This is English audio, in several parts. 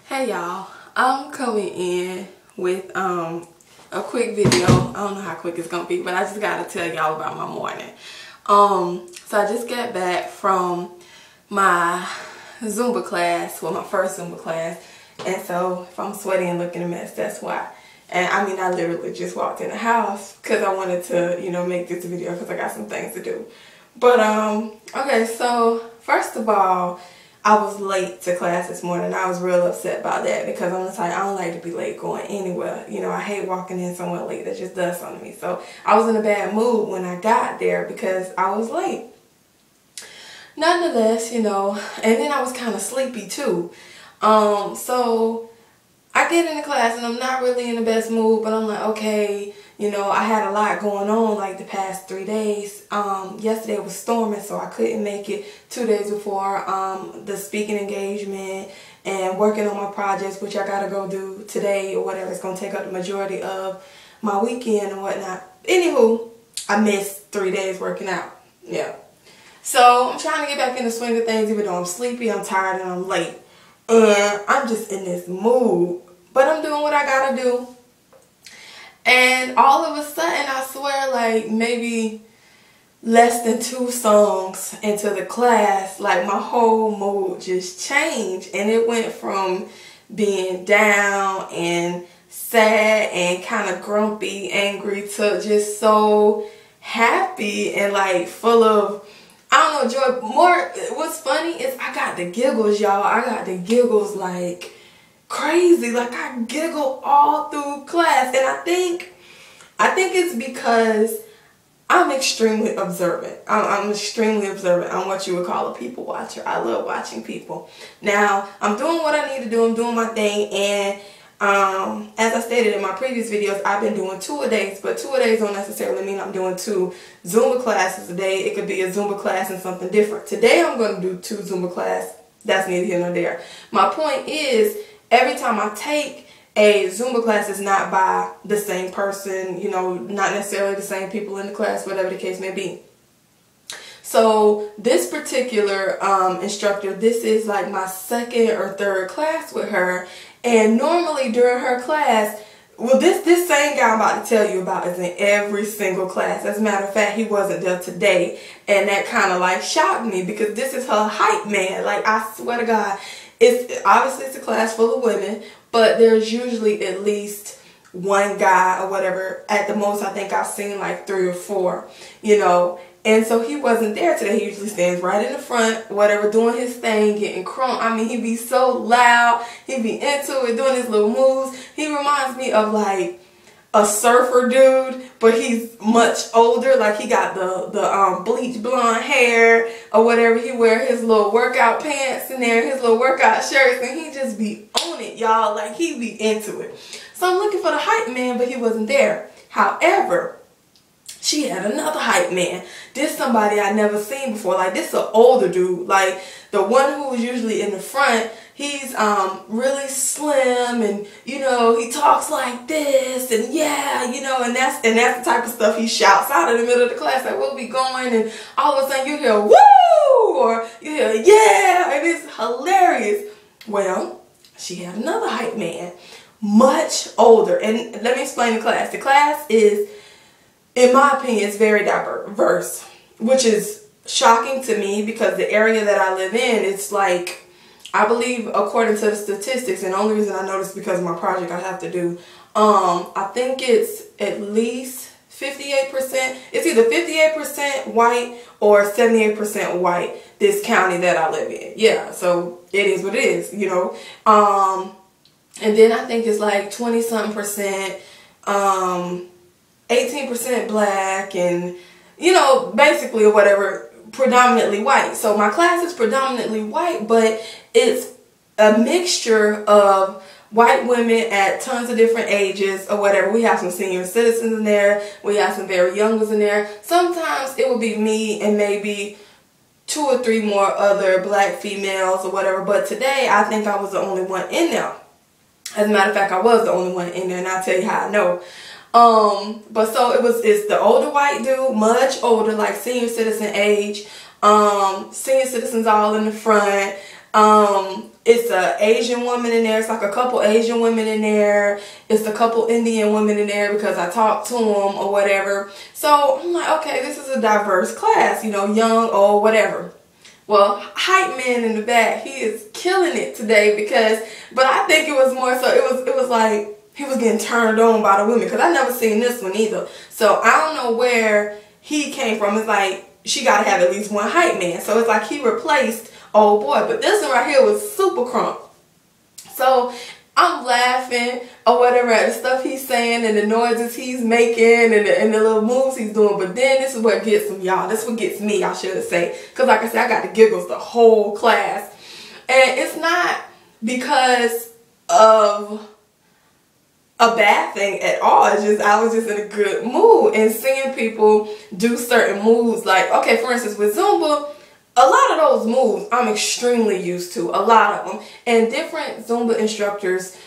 Hey y'all, I'm coming in with a quick video. I don't know how quick it's gonna be, but I just gotta tell y'all about my morning. So I just got back from my Zumba class, well, my first Zumba class, and so if I'm sweaty and looking a mess, that's why. And I mean, I literally just walked in the house because I wanted to, you know, make this video because I got some things to do. But okay, so first of all, I was late to class this morning. I was real upset about that because I'm the type, I don't like to be late going anywhere. You know, I hate walking in somewhere late. That just does something to me. So I was in a bad mood when I got there because I was late. Nonetheless, you know, and then I was kind of sleepy too. So I get into class and I'm not really in the best mood, but I'm like, okay, you know, I had a lot going on like the past 3 days. Yesterday was storming, so I couldn't make it. 2 days before the speaking engagement and working on my projects, which I gotta go do today or whatever. It's gonna take up the majority of my weekend and whatnot. Anywho, I missed 3 days working out. Yeah. So I'm trying to get back in the swing of things, even though I'm sleepy, I'm tired, and I'm late. And I'm just in this mood. But I'm doing what I gotta do. And all of a sudden, I swear, like maybe less than 2 songs into the class, like my whole mood just changed. And it went from being down and sad and kind of grumpy, angry, to just so happy and like full of, I don't know, joy. More, what's funny is I got the giggles, y'all. I got the giggles like crazy. Like I giggle all through class, and I think it's because I'm extremely observant. I'm extremely observant. I'm what you would call a people watcher. I love watching people. Now I'm doing what I need to do. I'm doing my thing, and as I stated in my previous videos, I've been doing 2-a-days, but 2-a-days don't necessarily mean I'm doing 2 Zumba classes a day. It could be a Zumba class and something different. Today I'm going to do 2 Zumba classes. That's neither here nor there. My point is, every time I take a Zumba class, is not by the same person, you know, not necessarily the same people in the class, whatever the case may be. So this particular instructor, this is like my 2nd or 3rd class with her. And normally during her class, well, this same guy I'm about to tell you about is in every single class. As a matter of fact, he wasn't there today. And that kind of like shocked me because this is her hype man. Like, I swear to God, obviously it's a class full of women, but there's usually at least 1 guy or whatever. At the most, I think I've seen like 3 or 4, you know. And so he wasn't there today. He usually stands right in the front, whatever, doing his thing, getting crunk. I mean, he be so loud. He be into it, doing his little moves. He reminds me of like a surfer dude, but he's much older. Like he got the bleach blonde hair or whatever. He wear his little workout pants in there, his little workout shirts, and he just be on it, y'all. Like he be into it. So I'm looking for the hype man, but he wasn't there. However, she had another hype man. This somebody I never seen before. Like this an older dude. Like the one who was usually in the front, he's really slim, and you know, he talks like this, and yeah, you know, and that's the type of stuff he shouts out in the middle of the class. Like we'll be going, and all of a sudden you hear woo, or you hear yeah, and it's hilarious. Well, she had another hype man, much older. And let me explain the class. The class is, in my opinion, it's very diverse, which is shocking to me because the area that I live in, it's like, I believe according to the statistics, and the only reason I know this is because of my project I have to do, I think it's at least 58%. It's either 58% white or 78% white, this county that I live in. Yeah, so it is what it is, you know. And then I think it's like 20-something%, 18% black, and you know, basically or whatever, predominantly white. So my class is predominantly white, but it's a mixture of white women at tons of different ages or whatever. We have some senior citizens in there, we have some very young ones in there. Sometimes it will be me and maybe 2 or 3 more other black females or whatever, but today I think I was the only one in there. As a matter of fact, I was the only one in there, and I'll tell you how I know. But so it's the older white dude, much older, like senior citizen age. Senior citizens all in the front. It's a Asian woman in there. It's like a couple Asian women in there. It's a couple Indian women in there because I talked to them or whatever. So I'm like, okay, this is a diverse class, you know, young, old, whatever. Well, hype man in the back, he is killing it today but I think it was more so, it was like he was getting turned on by the women because I never seen this one either. So I don't know where he came from. It's like she got to have at least one hype man. So it's like he replaced old boy, but this one right here was super crunk. So I'm laughing or whatever at the stuff he's saying and the noises he's making and the little moves he's doing. But then this is what gets him, y'all. This is what gets me, I should say. Because like I said, I got the giggles the whole class. And it's not because of a bad thing at all. It's just I was just in a good mood and seeing people do certain moves. Like, okay, for instance, with Zumba, a lot of those moves I'm extremely used to, a lot of them. And different Zumba instructors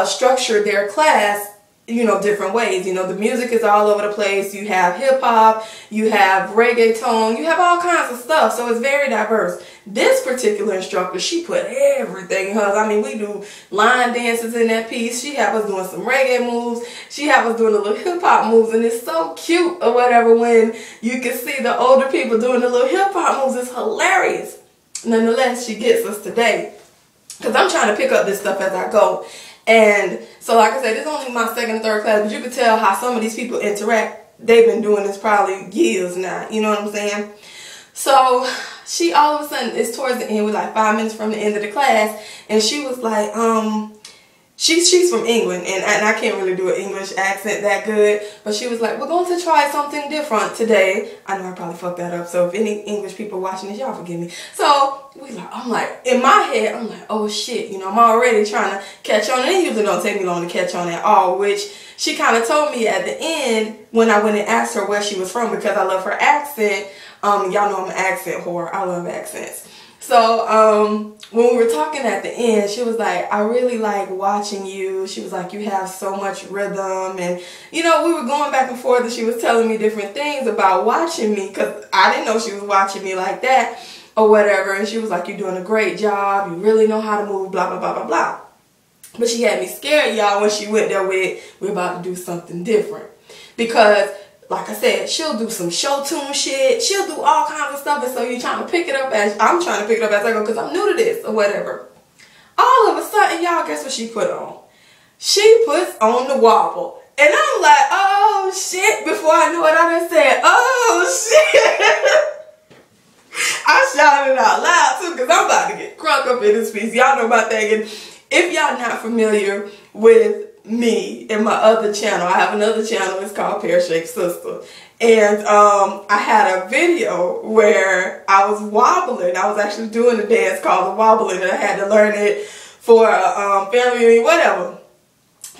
structure their class, you know, different ways. You know, the music is all over the place. You have hip hop, you have reggaeton, you have all kinds of stuff. So it's very diverse. This particular instructor, she put everything in hers. I mean, we do line dances in that piece. She had us doing some reggae moves. She had us doing the little hip hop moves, and it's so cute or whatever when you can see the older people doing the little hip hop moves. It's hilarious. Nonetheless, she gets us today because I'm trying to pick up this stuff as I go. And so, like I said, this is only my second and third class, but you can tell how some of these people interact. They've been doing this probably years now. You know what I'm saying? So she all of a sudden, it's towards the end, we're like 5 minutes from the end of the class, and she was like, she's from England, and I can't really do an English accent that good, but she was like, we're going to try something different today. I know I probably fucked that up, so if any English people watching this, y'all forgive me. So I'm like, in my head, I'm like, oh shit, you know, I'm already trying to catch on. And it usually don't take me long to catch on at all, which she kind of told me at the end when I went and asked her where she was from because I love her accent. Y'all know I'm an accent whore. I love accents. So when we were talking at the end, she was like, I really like watching you. She was like, you have so much rhythm. And, you know, we were going back and forth and she was telling me different things about watching me because I didn't know she was watching me like that or whatever. And she was like, you're doing a great job. You really know how to move, blah, blah, blah, blah, blah. But she had me scared, y'all, when she went there with, we're about to do something different. Because like I said, she'll do some show tune shit. She'll do all kinds of stuff. And so you're trying to pick it up as, I'm trying to pick it up as I go because I'm new to this or whatever. All of a sudden, y'all, guess what she put on? She puts on the wobble. And I'm like, oh shit. Before I knew it, I done said, oh shit. I shouted out loud too because I'm about to get crunk up in this piece. Y'all know about that. And if y'all not familiar with me and my other channel, I have another channel, it's called Pear Shaped Sister, and I had a video where I was wobbling. I was actually doing a dance called the Wobblin, and I had to learn it for a family reunion, whatever.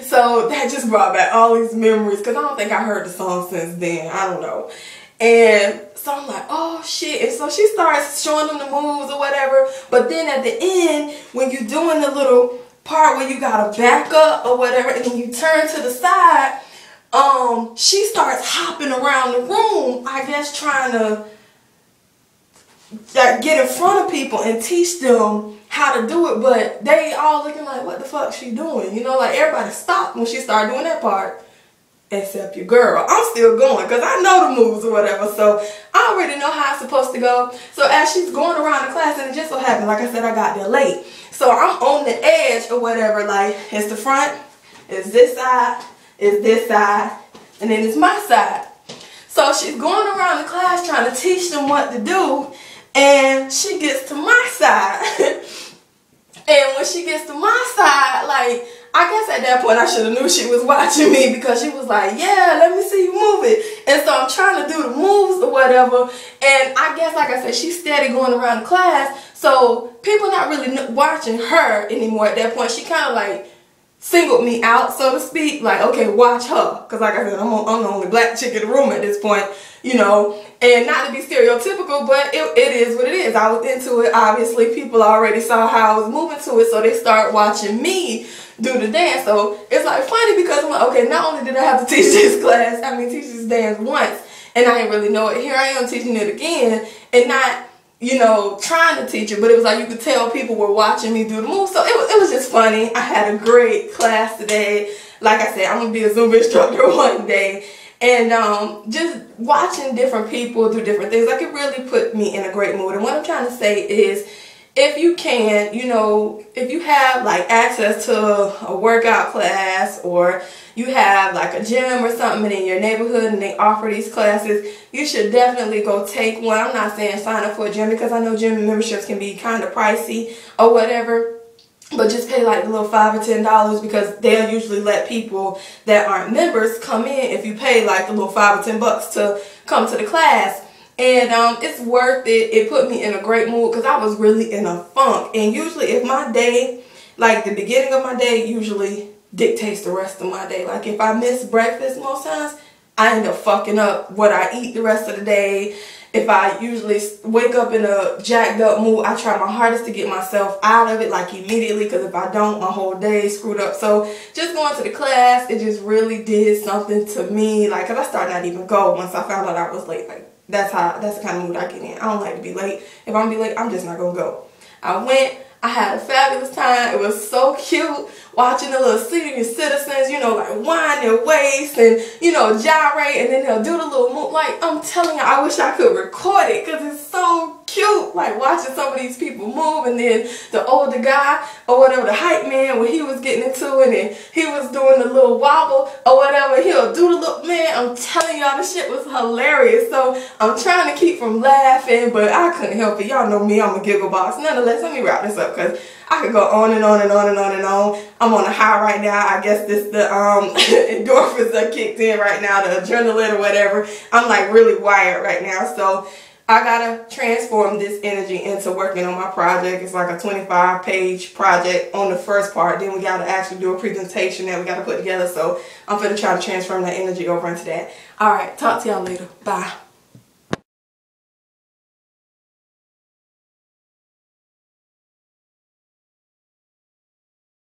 So that just brought back all these memories because I don't think I heard the song since then. I don't know. And so I'm like, oh shit. And so she starts showing them the moves or whatever, but then at the end when you're doing the little part where you gotta back up or whatever and then you turn to the side, she starts hopping around the room, I guess trying to like get in front of people and teach them how to do it, but they all looking like, what the fuck she doing? You know, like everybody stopped when she started doing that part except your girl. I'm still going because I know the moves or whatever, so I already know how it's supposed to go. So as she's going around the class, and it just so happened, like I said, I got there late. So I'm on the edge or whatever, like it's the front, it's this side, it's this side, and then it's my side. So she's going around the class trying to teach them what to do, and she gets to my side. And when she gets to my side, like, I guess at that point I should have knew she was watching me because she was like, yeah, let me see you move it. And so I'm trying to do the moves or whatever. And I guess, like I said, she's steady going around the class. So people not really watching her anymore at that point. She kind of like singled me out, so to speak. Like, okay, watch her. Because like I said, I'm the only black chick in the room at this point, you know. And not to be stereotypical, but it is what it is. I was into it. Obviously, people already saw how I was moving to it, so they start watching me do the dance. So it's like funny because I'm like, okay, not only did I have to teach this teach this dance once, and I didn't really know it. Here I am teaching it again, and not you know, trying to teach it, but it was like you could tell people were watching me do the move. So it was just funny. I had a great class today. Like I said, I'm gonna be a Zumba instructor one day. And just watching different people do different things, like, it really put me in a great mood. And what I'm trying to say is, if you can, you know, if you have like access to a workout class, or you have like a gym or something in your neighborhood and they offer these classes, you should definitely go take one. I'm not saying sign up for a gym, because I know gym memberships can be kind of pricey or whatever. But just pay like a little $5 or $10, because they'll usually let people that aren't members come in if you pay like a little $5 or $10 to come to the class. And it's worth it. It put me in a great mood, because I was really in a funk. And usually if my day, like the beginning of my day, usually dictates the rest of my day. Like if I miss breakfast most times, I end up fucking up what I eat the rest of the day. If I usually wake up in a jacked up mood, I try my hardest to get myself out of it like immediately, because if I don't, my whole day is screwed up. So just going to the class, it just really did something to me. Like, because I started not even go once I found out I was late. Like, that's the kind of mood I get in. I don't like to be late. If I'm gonna be late, I'm just not gonna go. I went. I had a fabulous time. It was so cute watching the little senior citizens, you know, like wind their waist and, you know, gyrate, and then they'll do the little move. Like, I'm telling you, I wish I could record it, because it's so cute. Like, watching some of these people move, and then the older guy or whatever, the hype man, when he was getting into it and he was doing the little wobble or whatever, he'll do the little, man, I'm telling y'all, the shit was hilarious. So I'm trying to keep from laughing, but I couldn't help it. Y'all know me, I'm a giggle box. Nonetheless, let me wrap this up, because I could go on and on and on and on and on. I'm on a high right now. I guess the endorphins are kicked in right now, the adrenaline or whatever. I'm like really wired right now. So I gotta transform this energy into working on my project. It's like a 25-page project on the first part. Then we gotta actually do a presentation that we gotta put together. So I'm gonna try to transform that energy over into that. All right, talk to y'all later. Bye.